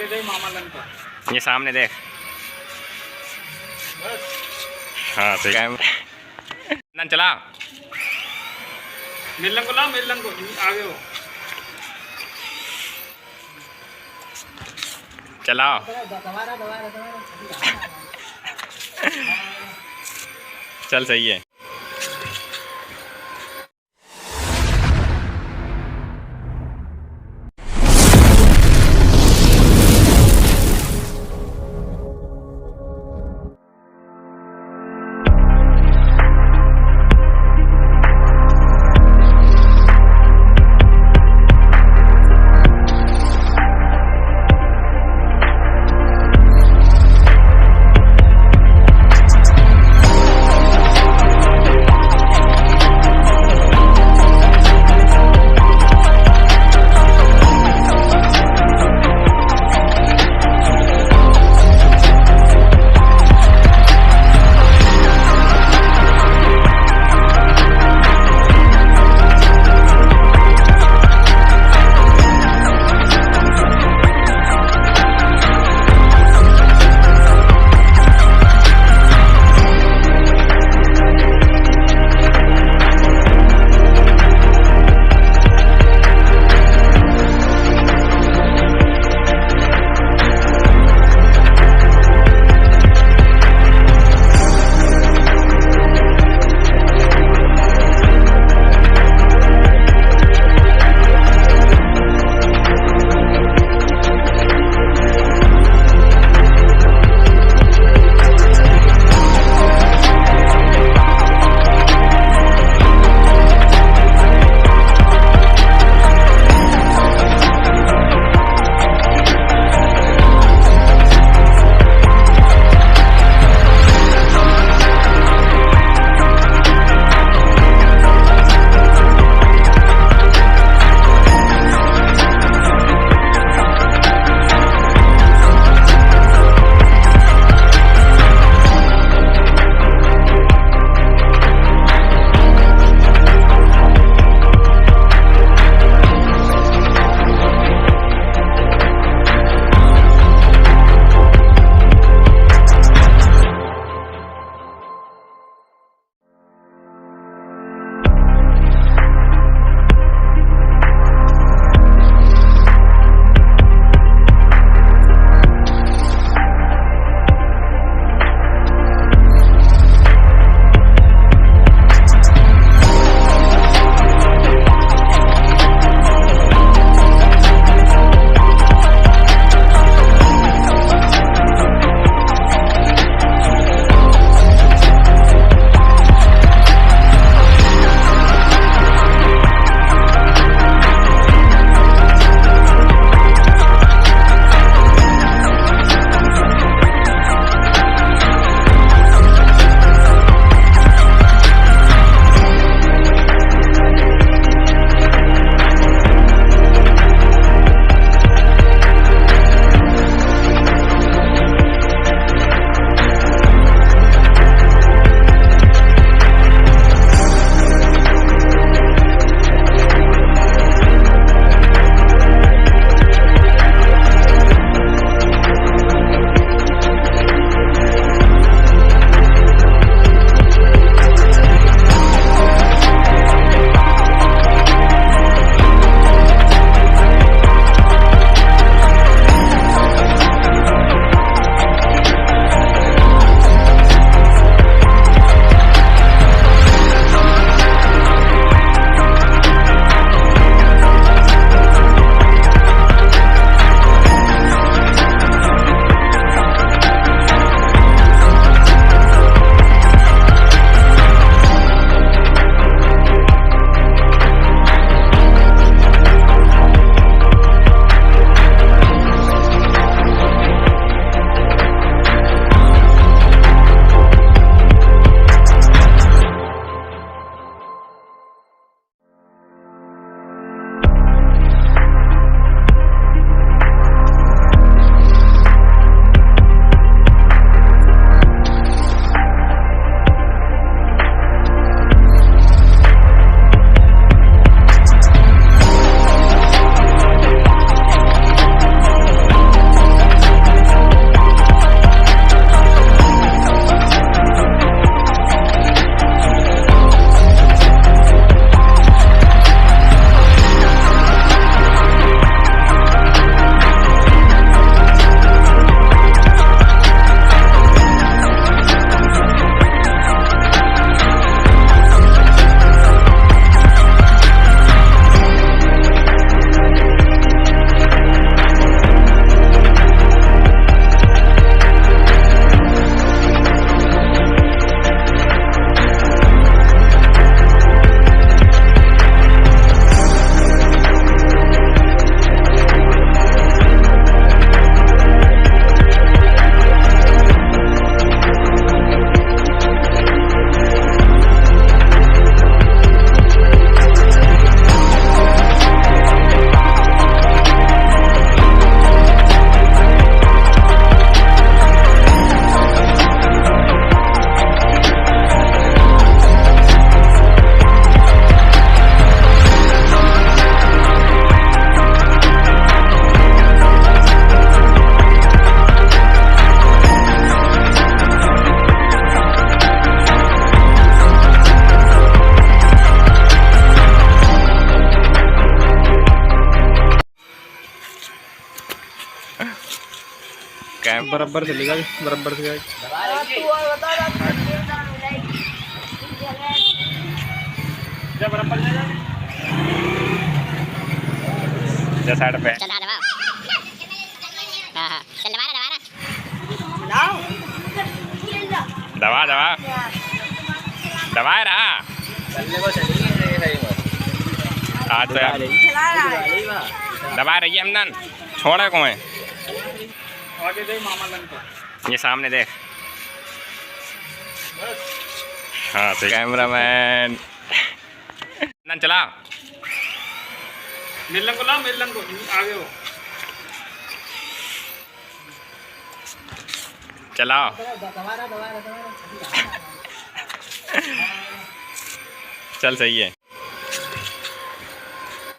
आगे गई मामा लन का। ये सामने देख। हाँ सही है। चला मिलन को ला, मिलन को आगे हो। चलाओ। चल सही है। कैम बराबर चलेगा, बराबर से जा बराबर ले जा। जा साइड पे चल दबा। हाँ हाँ चल दबा रहा दबा दबा दबा रहा आज तो यार दबा रही है हमदन छोड़ा कौन है आगे दे मामा लन को। ये सामने देख। हाँ सही कैमरामैन नन चला मिलन को ला, मिलन को आगे हो। चलाओ चल सही है।